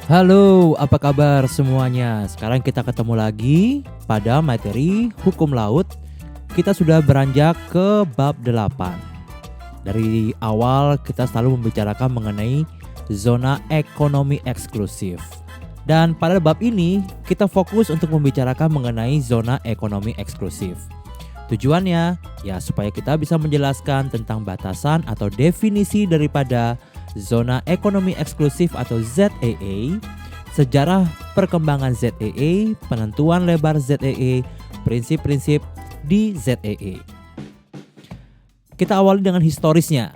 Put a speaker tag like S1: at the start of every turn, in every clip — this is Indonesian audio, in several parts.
S1: Halo, apa kabar semuanya? Sekarang kita ketemu lagi pada materi hukum laut. Kita sudah beranjak ke bab 8. Dari awal kita selalu membicarakan mengenai zona ekonomi eksklusif. Dan pada bab ini kita fokus untuk membicarakan mengenai zona ekonomi eksklusif. Tujuannya ya supaya kita bisa menjelaskan tentang batasan atau definisi daripada zona ekonomi eksklusif atau ZEE, sejarah perkembangan ZEE, penentuan lebar ZEE, prinsip-prinsip di ZEE. Kita awali dengan historisnya.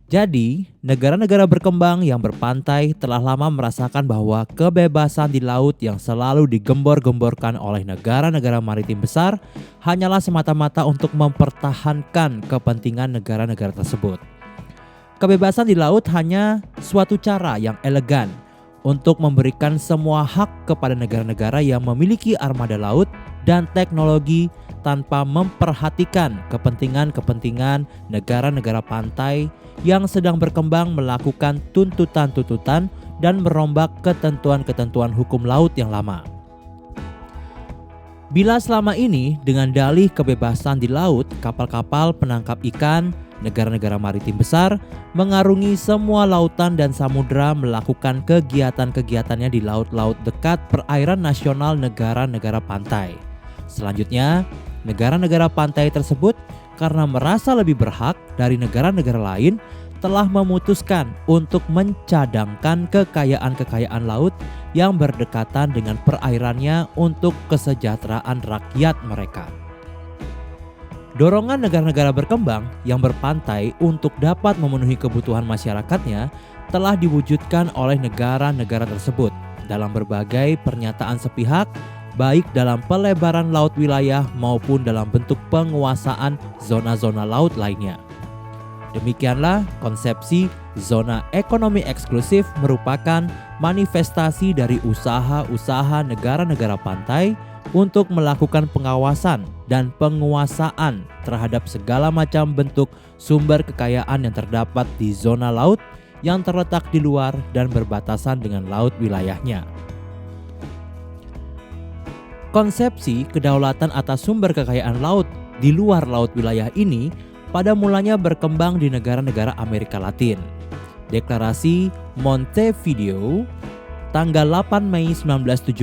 S1: Jadi, negara-negara berkembang yang berpantai telah lama merasakan bahwa kebebasan di laut yang selalu digembor-gemborkan oleh negara-negara maritim besar hanyalah semata-mata untuk mempertahankan kepentingan negara-negara tersebut. Kebebasan di laut hanya suatu cara yang elegan untuk memberikan semua hak kepada negara-negara yang memiliki armada laut dan teknologi tanpa memperhatikan kepentingan-kepentingan negara-negara pantai yang sedang berkembang melakukan tuntutan-tuntutan dan merombak ketentuan-ketentuan hukum laut yang lama. Bila selama ini dengan dalih kebebasan di laut, kapal-kapal penangkap ikan negara-negara maritim besar mengarungi semua lautan dan samudera melakukan kegiatan-kegiatannya di laut-laut dekat perairan nasional negara-negara pantai. Selanjutnya, negara-negara pantai tersebut karena merasa lebih berhak dari negara-negara lain telah memutuskan untuk mencadangkan kekayaan-kekayaan laut yang berdekatan dengan perairannya untuk kesejahteraan rakyat mereka. Dorongan negara-negara berkembang yang berpantai untuk dapat memenuhi kebutuhan masyarakatnya telah diwujudkan oleh negara-negara tersebut dalam berbagai pernyataan sepihak, baik dalam pelebaran laut wilayah maupun dalam bentuk penguasaan zona-zona laut lainnya. Demikianlah konsepsi zona ekonomi eksklusif merupakan manifestasi dari usaha-usaha negara-negara pantai untuk melakukan pengawasan dan penguasaan terhadap segala macam bentuk sumber kekayaan yang terdapat di zona laut yang terletak di luar dan berbatasan dengan laut wilayahnya. Konsepsi kedaulatan atas sumber kekayaan laut di luar laut wilayah ini pada mulanya berkembang di negara-negara Amerika Latin. Deklarasi Montevideo tanggal 8 Mei 1970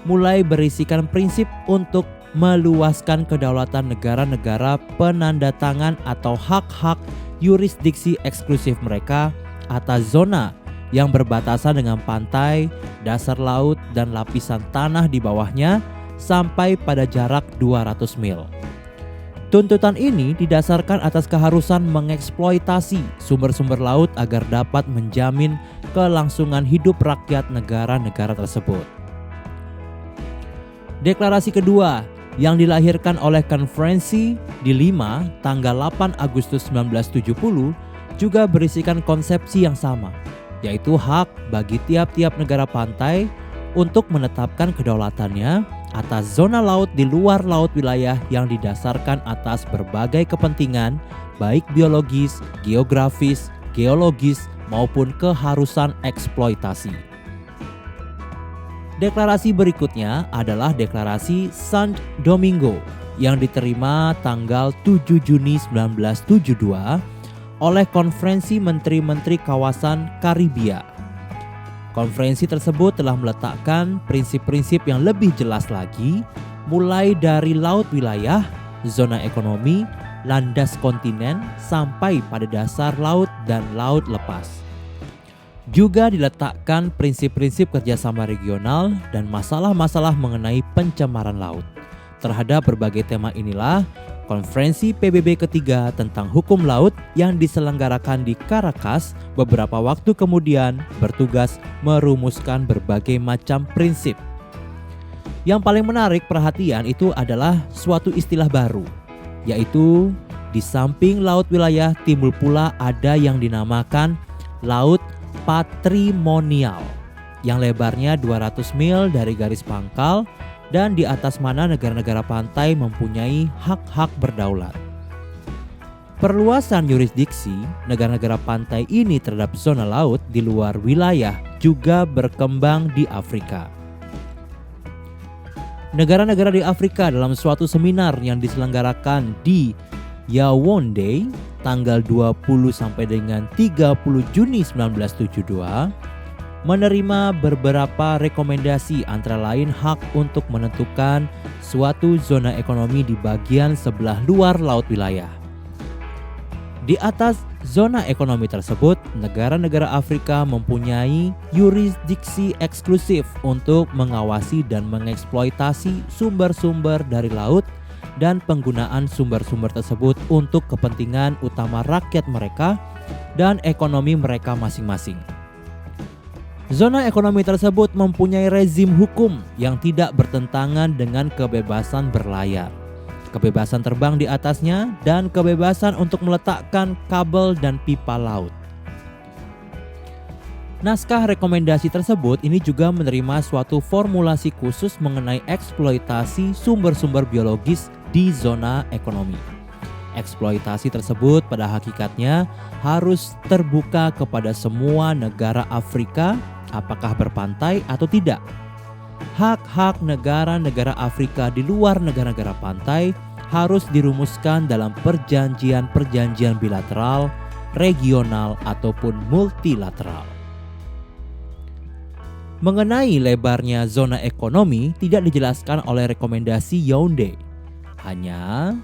S1: mulai berisikan prinsip untuk meluaskan kedaulatan negara-negara penandatangan atau hak-hak yurisdiksi eksklusif mereka atas zona yang berbatasan dengan pantai, dasar laut, dan lapisan tanah di bawahnya sampai pada jarak 200 mil. Tuntutan ini didasarkan atas keharusan mengeksploitasi sumber-sumber laut agar dapat menjamin kelangsungan hidup rakyat negara-negara tersebut. Deklarasi kedua yang dilahirkan oleh konferensi di Lima tanggal 8 Agustus 1970 juga berisikan konsepsi yang sama, yaitu hak bagi tiap-tiap negara pantai untuk menetapkan kedaulatannya atas zona laut di luar laut wilayah yang didasarkan atas berbagai kepentingan baik biologis, geografis, geologis maupun keharusan eksploitasi. Deklarasi berikutnya adalah Deklarasi San Domingo yang diterima tanggal 7 Juni 1972 oleh Konferensi Menteri-Menteri Kawasan Karibia. Konferensi tersebut telah meletakkan prinsip-prinsip yang lebih jelas lagi, mulai dari laut wilayah, zona ekonomi, landas kontinen, sampai pada dasar laut dan laut lepas. Juga diletakkan prinsip-prinsip kerjasama regional dan masalah-masalah mengenai pencemaran laut. Terhadap berbagai tema inilah, Konferensi PBB ketiga tentang hukum laut yang diselenggarakan di Caracas beberapa waktu kemudian bertugas merumuskan berbagai macam prinsip. Yang paling menarik perhatian itu adalah suatu istilah baru, yaitu di samping laut wilayah timbul pula ada yang dinamakan laut patrimonial yang lebarnya 200 mil dari garis pangkal dan di atas mana negara-negara pantai mempunyai hak-hak berdaulat. Perluasan yurisdiksi negara-negara pantai ini terhadap zona laut di luar wilayah juga berkembang di Afrika. Negara-negara di Afrika dalam suatu seminar yang diselenggarakan di Yaounde tanggal 20 sampai dengan 30 Juni 1972 menerima beberapa rekomendasi, antara lain hak untuk menentukan suatu zona ekonomi di bagian sebelah luar laut wilayah. Di atas zona ekonomi tersebut, negara-negara Afrika mempunyai yurisdiksi eksklusif untuk mengawasi dan mengeksploitasi sumber-sumber dari laut dan penggunaan sumber-sumber tersebut untuk kepentingan utama rakyat mereka dan ekonomi mereka masing-masing. Zona ekonomi tersebut mempunyai rezim hukum yang tidak bertentangan dengan kebebasan berlayar, kebebasan terbang di atasnya, dan kebebasan untuk meletakkan kabel dan pipa laut. Naskah rekomendasi tersebut ini juga menerima suatu formulasi khusus mengenai eksploitasi sumber-sumber biologis di zona ekonomi. Eksploitasi tersebut pada hakikatnya harus terbuka kepada semua negara Afrika, apakah berpantai atau tidak. Hak-hak negara-negara Afrika di luar negara-negara pantai harus dirumuskan dalam perjanjian-perjanjian bilateral, regional, ataupun multilateral. Mengenai lebarnya zona ekonomi tidak dijelaskan oleh rekomendasi Yaounde, hanya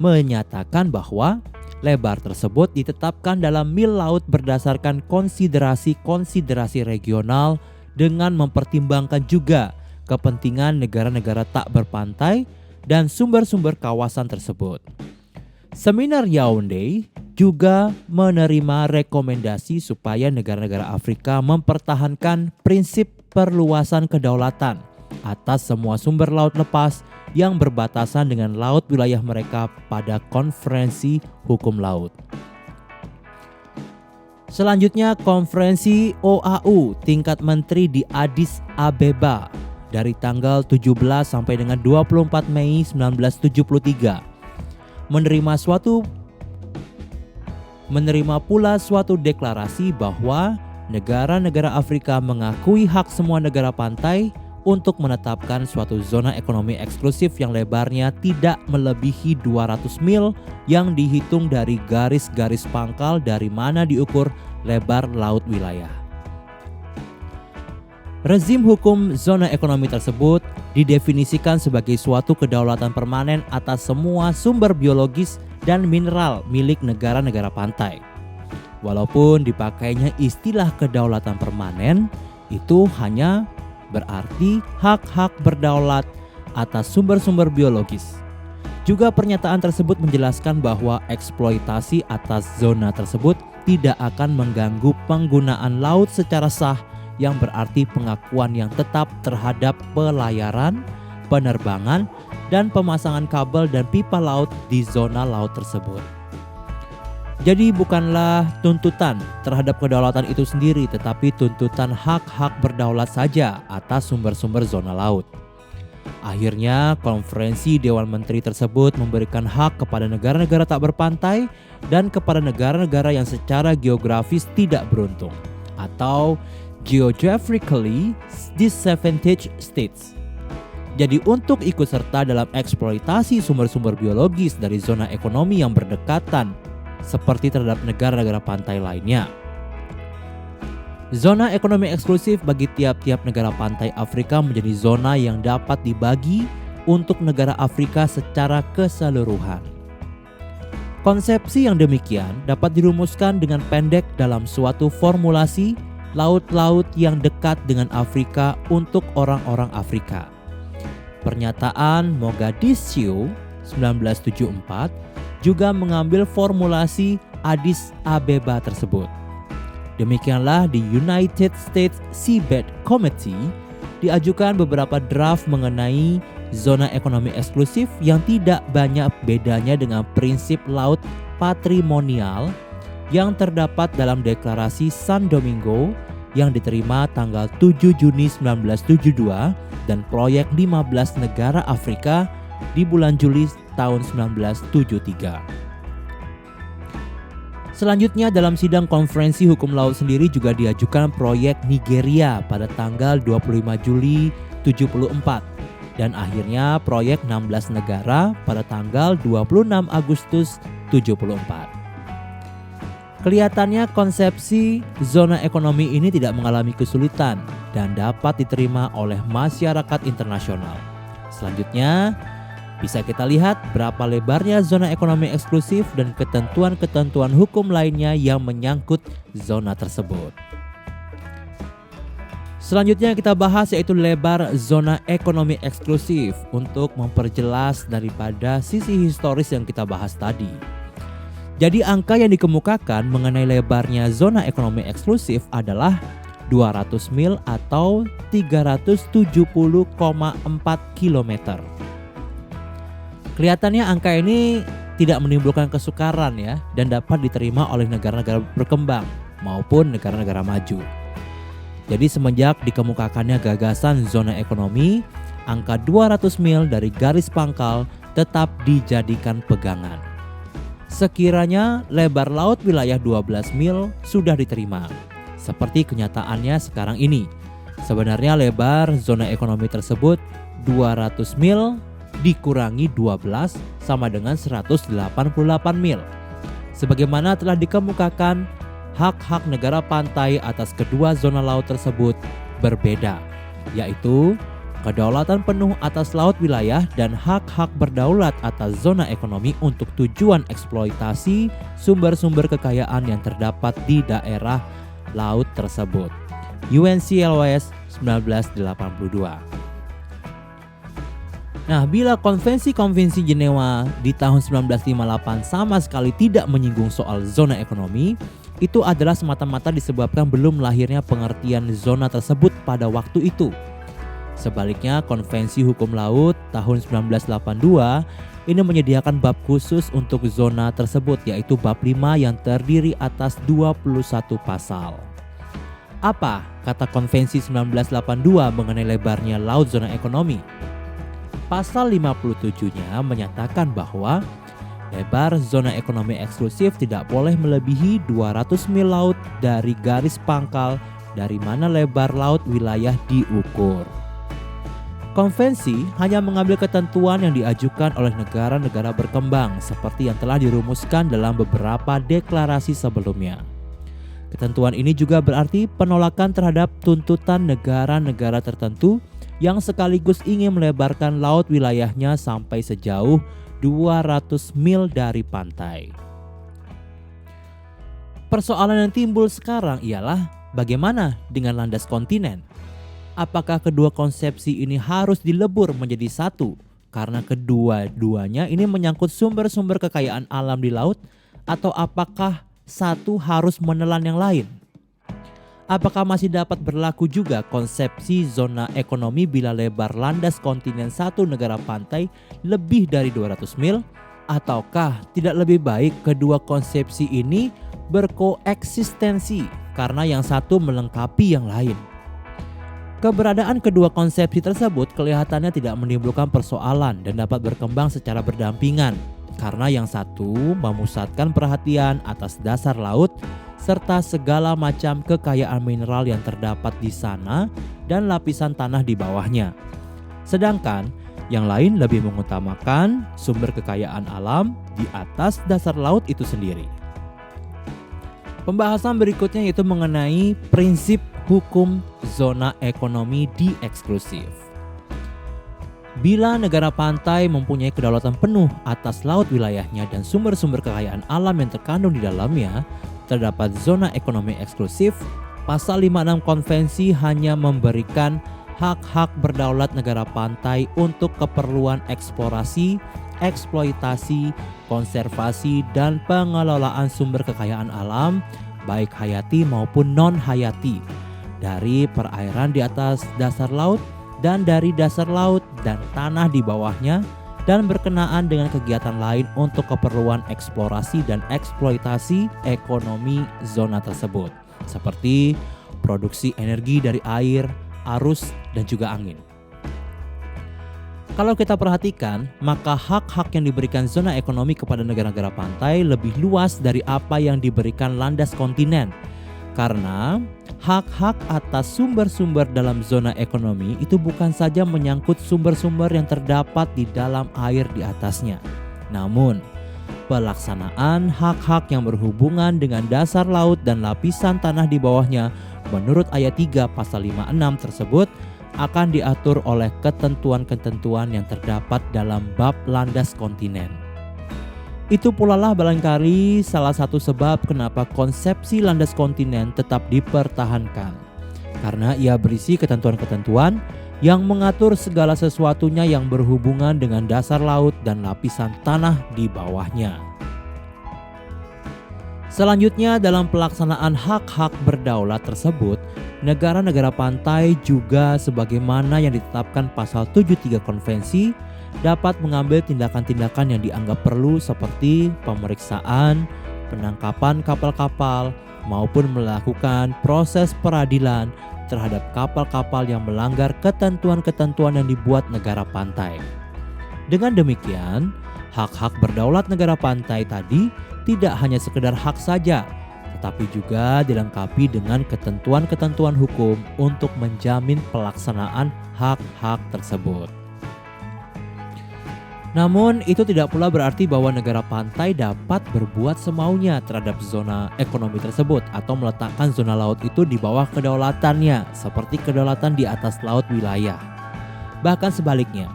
S1: menyatakan bahwa lebar tersebut ditetapkan dalam mil laut berdasarkan konsiderasi-konsiderasi regional dengan mempertimbangkan juga kepentingan negara-negara tak berpantai dan sumber-sumber kawasan tersebut. Seminar Yaounde juga menerima rekomendasi supaya negara-negara Afrika mempertahankan prinsip perluasan kedaulatan atas semua sumber laut lepas yang berbatasan dengan laut wilayah mereka pada konferensi hukum laut. Selanjutnya, konferensi OAU tingkat menteri di Addis Abeba dari tanggal 17 sampai dengan 24 Mei 1973 menerima pula suatu deklarasi bahwa negara-negara Afrika mengakui hak semua negara pantai untuk menetapkan suatu zona ekonomi eksklusif yang lebarnya tidak melebihi 200 mil yang dihitung dari garis-garis pangkal dari mana diukur lebar laut wilayah. Rezim hukum zona ekonomi tersebut didefinisikan sebagai suatu kedaulatan permanen atas semua sumber biologis dan mineral milik negara-negara pantai. Walaupun dipakainya istilah kedaulatan permanen, itu hanya berarti hak-hak berdaulat atas sumber-sumber biologis. Juga pernyataan tersebut menjelaskan bahwa eksploitasi atas zona tersebut tidak akan mengganggu penggunaan laut secara sah, yang berarti pengakuan yang tetap terhadap pelayaran, penerbangan, dan pemasangan kabel dan pipa laut di zona laut tersebut. Jadi bukanlah tuntutan terhadap kedaulatan itu sendiri, tetapi tuntutan hak-hak berdaulat saja atas sumber-sumber zona laut. Akhirnya, konferensi Dewan Menteri tersebut memberikan hak kepada negara-negara tak berpantai dan kepada negara-negara yang secara geografis tidak beruntung atau geographically disadvantaged states. Jadi untuk ikut serta dalam eksploitasi sumber-sumber biologis dari zona ekonomi yang berdekatan seperti terhadap negara-negara pantai lainnya. Zona ekonomi eksklusif bagi tiap-tiap negara pantai Afrika menjadi zona yang dapat dibagi untuk negara Afrika secara keseluruhan. Konsepsi yang demikian dapat dirumuskan dengan pendek dalam suatu formulasi laut-laut yang dekat dengan Afrika untuk orang-orang Afrika. Pernyataan Mogadishu 1974 juga mengambil formulasi Addis Abeba tersebut. Demikianlah di United States Seabed Committee diajukan beberapa draft mengenai zona ekonomi eksklusif yang tidak banyak bedanya dengan prinsip laut patrimonial yang terdapat dalam deklarasi San Domingo yang diterima tanggal 7 Juni 1972 dan proyek 15 negara Afrika di bulan Juli tahun 1973. Selanjutnya dalam sidang konferensi hukum laut sendiri juga diajukan proyek Nigeria pada tanggal 25 Juli 74 dan akhirnya proyek 16 negara pada tanggal 26 Agustus 74. Kelihatannya konsepsi zona ekonomi ini tidak mengalami kesulitan dan dapat diterima oleh masyarakat internasional. Selanjutnya, bisa kita lihat berapa lebarnya zona ekonomi eksklusif dan ketentuan-ketentuan hukum lainnya yang menyangkut zona tersebut. Selanjutnya kita bahas yaitu lebar zona ekonomi eksklusif untuk memperjelas daripada sisi historis yang kita bahas tadi. Jadi angka yang dikemukakan mengenai lebarnya zona ekonomi eksklusif adalah 200 mil atau 370,4 km. Kelihatannya angka ini tidak menimbulkan kesukaran ya dan dapat diterima oleh negara-negara berkembang maupun negara-negara maju. Jadi semenjak dikemukakannya gagasan zona ekonomi, angka 200 mil dari garis pangkal tetap dijadikan pegangan. Sekiranya lebar laut wilayah 12 mil sudah diterima. Seperti kenyataannya sekarang ini. Sebenarnya lebar zona ekonomi tersebut 200 mil dikurangi 12 sama dengan 188 mil. Sebagaimana telah dikemukakan, hak-hak negara pantai atas kedua zona laut tersebut berbeda, yaitu kedaulatan penuh atas laut wilayah dan hak-hak berdaulat atas zona ekonomi untuk tujuan eksploitasi sumber-sumber kekayaan yang terdapat di daerah laut tersebut. UNCLOS 1982. Nah, bila konvensi-konvensi Jenewa di tahun 1958 sama sekali tidak menyinggung soal zona ekonomi, itu adalah semata-mata disebabkan belum lahirnya pengertian zona tersebut pada waktu itu. Sebaliknya, Konvensi Hukum Laut tahun 1982 ini menyediakan bab khusus untuk zona tersebut, yaitu bab 5 yang terdiri atas 21 pasal. Apa kata Konvensi 1982 mengenai lebarnya laut zona ekonomi? Pasal 57-nya menyatakan bahwa lebar zona ekonomi eksklusif tidak boleh melebihi 200 mil laut dari garis pangkal dari mana lebar laut wilayah diukur. Konvensi hanya mengambil ketentuan yang diajukan oleh negara-negara berkembang seperti yang telah dirumuskan dalam beberapa deklarasi sebelumnya. Ketentuan ini juga berarti penolakan terhadap tuntutan negara-negara tertentu yang sekaligus ingin melebarkan laut wilayahnya sampai sejauh 200 mil dari pantai. Persoalan yang timbul sekarang ialah bagaimana dengan landas kontinen? Apakah kedua konsepsi ini harus dilebur menjadi satu? Karena kedua-duanya ini menyangkut sumber-sumber kekayaan alam di laut, atau apakah satu harus menelan yang lain? Apakah masih dapat berlaku juga konsepsi zona ekonomi bila lebar landas kontinen satu negara pantai lebih dari 200 mil? Ataukah tidak lebih baik kedua konsepsi ini berkoeksistensi karena yang satu melengkapi yang lain? Keberadaan kedua konsepsi tersebut kelihatannya tidak menimbulkan persoalan dan dapat berkembang secara berdampingan karena yang satu memusatkan perhatian atas dasar laut serta segala macam kekayaan mineral yang terdapat di sana dan lapisan tanah di bawahnya. Sedangkan yang lain lebih mengutamakan sumber kekayaan alam di atas dasar laut itu sendiri. Pembahasan berikutnya yaitu mengenai prinsip hukum zona ekonomi di eksklusif. Bila negara pantai mempunyai kedaulatan penuh atas laut wilayahnya dan sumber-sumber kekayaan alam yang terkandung di dalamnya, terdapat zona ekonomi eksklusif. Pasal 56 konvensi hanya memberikan hak-hak berdaulat negara pantai untuk keperluan eksplorasi, eksploitasi, konservasi, dan pengelolaan sumber kekayaan alam, baik hayati maupun non-hayati, dari perairan di atas dasar laut dan dari dasar laut dan tanah di bawahnya, dan berkenaan dengan kegiatan lain untuk keperluan eksplorasi dan eksploitasi ekonomi zona tersebut, seperti produksi energi dari air, arus, dan juga angin. Kalau kita perhatikan, maka hak-hak yang diberikan zona ekonomi kepada negara-negara pantai lebih luas dari apa yang diberikan landas kontinen. Karena hak-hak atas sumber-sumber dalam zona ekonomi itu bukan saja menyangkut sumber-sumber yang terdapat di dalam air di atasnya. Namun, pelaksanaan hak-hak yang berhubungan dengan dasar laut dan lapisan tanah di bawahnya menurut ayat 3 pasal 56 tersebut akan diatur oleh ketentuan-ketentuan yang terdapat dalam bab landas kontinen. Itu pula lah barangkali salah satu sebab kenapa konsepsi landas kontinen tetap dipertahankan. Karena ia berisi ketentuan-ketentuan yang mengatur segala sesuatunya yang berhubungan dengan dasar laut dan lapisan tanah di bawahnya. Selanjutnya dalam pelaksanaan hak-hak berdaulat tersebut, negara-negara pantai juga sebagaimana yang ditetapkan pasal 73 konvensi dapat mengambil tindakan-tindakan yang dianggap perlu seperti pemeriksaan, penangkapan kapal-kapal, maupun melakukan proses peradilan terhadap kapal-kapal yang melanggar ketentuan-ketentuan yang dibuat negara pantai. Dengan demikian, hak-hak berdaulat negara pantai tadi tidak hanya sekedar hak saja, tetapi juga dilengkapi dengan ketentuan-ketentuan hukum untuk menjamin pelaksanaan hak-hak tersebut. Namun itu tidak pula berarti bahwa negara pantai dapat berbuat semaunya terhadap zona ekonomi tersebut atau meletakkan zona laut itu di bawah kedaulatannya seperti kedaulatan di atas laut wilayah. Bahkan sebaliknya,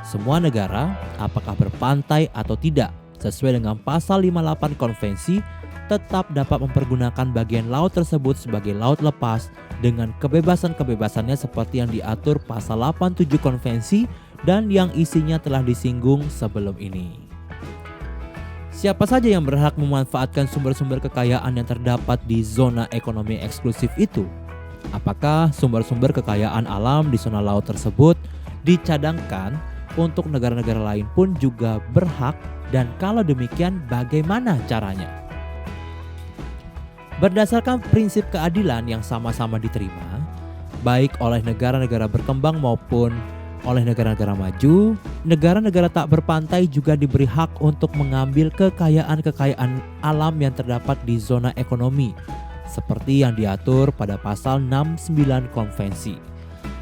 S1: semua negara apakah berpantai atau tidak sesuai dengan pasal 58 konvensi tetap dapat mempergunakan bagian laut tersebut sebagai laut lepas dengan kebebasan-kebebasannya seperti yang diatur pasal 87 konvensi dan yang isinya telah disinggung sebelum ini. Siapa saja yang berhak memanfaatkan sumber-sumber kekayaan yang terdapat di zona ekonomi eksklusif itu? Apakah sumber-sumber kekayaan alam di zona laut tersebut dicadangkan untuk negara-negara lain pun juga berhak, dan kalau demikian bagaimana caranya? Berdasarkan prinsip keadilan yang sama-sama diterima, baik oleh negara-negara berkembang maupun oleh negara-negara maju, negara-negara tak berpantai juga diberi hak untuk mengambil kekayaan-kekayaan alam yang terdapat di zona ekonomi, seperti yang diatur pada pasal 69 konvensi.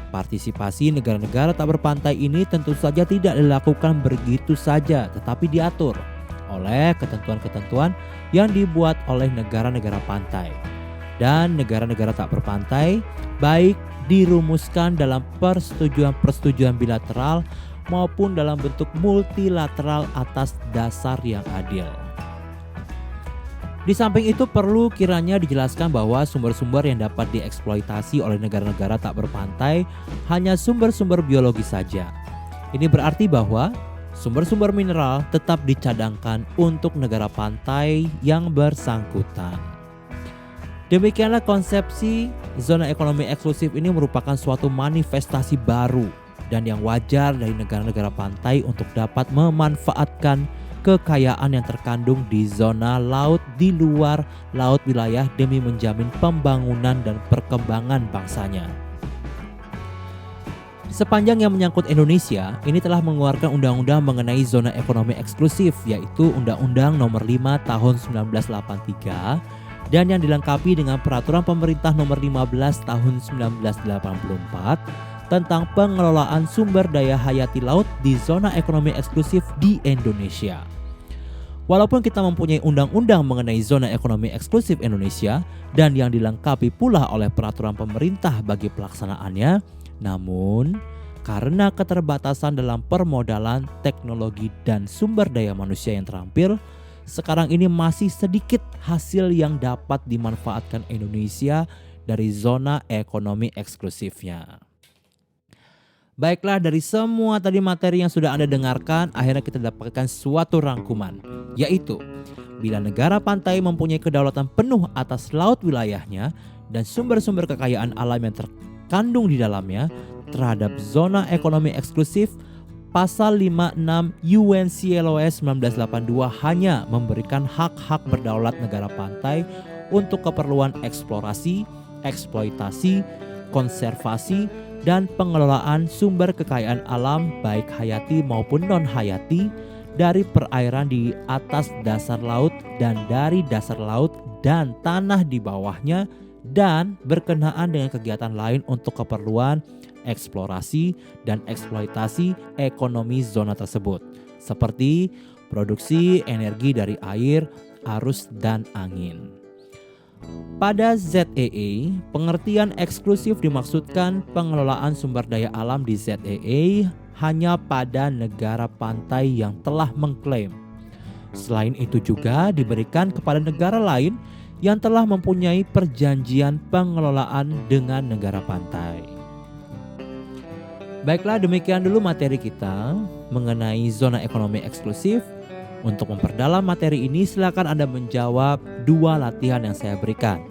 S1: Partisipasi negara-negara tak berpantai ini tentu saja tidak dilakukan begitu saja, tetapi diatur oleh ketentuan-ketentuan yang dibuat oleh negara-negara pantai. Dan negara-negara tak berpantai baik dirumuskan dalam persetujuan-persetujuan bilateral maupun dalam bentuk multilateral atas dasar yang adil. Di samping itu perlu kiranya dijelaskan bahwa sumber-sumber yang dapat dieksploitasi oleh negara-negara tak berpantai hanya sumber-sumber biologis saja. Ini berarti bahwa sumber-sumber mineral tetap dicadangkan untuk negara pantai yang bersangkutan. Demikianlah konsepsi zona ekonomi eksklusif ini merupakan suatu manifestasi baru dan yang wajar dari negara-negara pantai untuk dapat memanfaatkan kekayaan yang terkandung di zona laut di luar laut wilayah demi menjamin pembangunan dan perkembangan bangsanya. Sepanjang yang menyangkut Indonesia, ini telah mengeluarkan undang-undang mengenai zona ekonomi eksklusif, yaitu Undang-Undang Nomor 5 Tahun 1983 dan yang dilengkapi dengan Peraturan Pemerintah Nomor 15 Tahun 1984 tentang pengelolaan sumber daya hayati laut di zona ekonomi eksklusif di Indonesia. Walaupun kita mempunyai undang-undang mengenai zona ekonomi eksklusif Indonesia dan yang dilengkapi pula oleh peraturan pemerintah bagi pelaksanaannya, namun karena keterbatasan dalam permodalan, teknologi, dan sumber daya manusia yang terampil, sekarang ini masih sedikit hasil yang dapat dimanfaatkan Indonesia dari zona ekonomi eksklusifnya. Baiklah, dari semua tadi materi yang sudah Anda dengarkan, akhirnya kita dapatkan suatu rangkuman, yaitu bila negara pantai mempunyai kedaulatan penuh atas laut wilayahnya dan sumber-sumber kekayaan alam yang terkandung di dalamnya terhadap zona ekonomi eksklusif, Pasal 56 UNCLOS 1982 hanya memberikan hak-hak berdaulat negara pantai untuk keperluan eksplorasi, eksploitasi, konservasi, dan pengelolaan sumber kekayaan alam baik hayati maupun non-hayati dari perairan di atas dasar laut dan dari dasar laut dan tanah di bawahnya, dan berkenaan dengan kegiatan lain untuk keperluan eksplorasi dan eksploitasi ekonomi zona tersebut, seperti produksi energi dari air, arus, dan angin. Pada ZEE, pengertian eksklusif dimaksudkan pengelolaan sumber daya alam di ZEE hanya pada negara pantai yang telah mengklaim. Selain itu juga diberikan kepada negara lain yang telah mempunyai perjanjian pengelolaan dengan negara pantai. Baiklah, demikian dulu materi kita mengenai zona ekonomi eksklusif. Untuk memperdalam materi ini, silakan Anda menjawab 2 latihan yang saya berikan.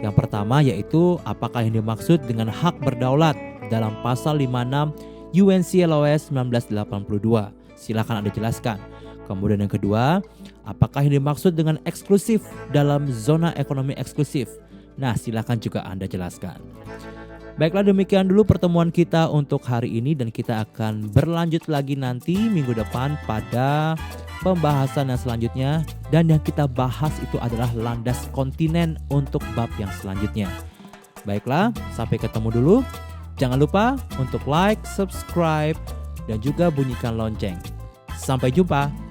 S1: Yang pertama yaitu apakah yang dimaksud dengan hak berdaulat dalam pasal 56 UNCLOS 1982. Silakan Anda jelaskan. Kemudian yang kedua, apakah yang dimaksud dengan eksklusif dalam zona ekonomi eksklusif? Nah, silakan juga Anda jelaskan. Baiklah, demikian dulu pertemuan kita untuk hari ini, dan kita akan berlanjut lagi nanti minggu depan pada pembahasan yang selanjutnya, dan yang kita bahas itu adalah landas kontinen untuk bab yang selanjutnya. Baiklah, sampai ketemu dulu. Jangan lupa untuk like, subscribe, dan juga bunyikan lonceng. Sampai jumpa.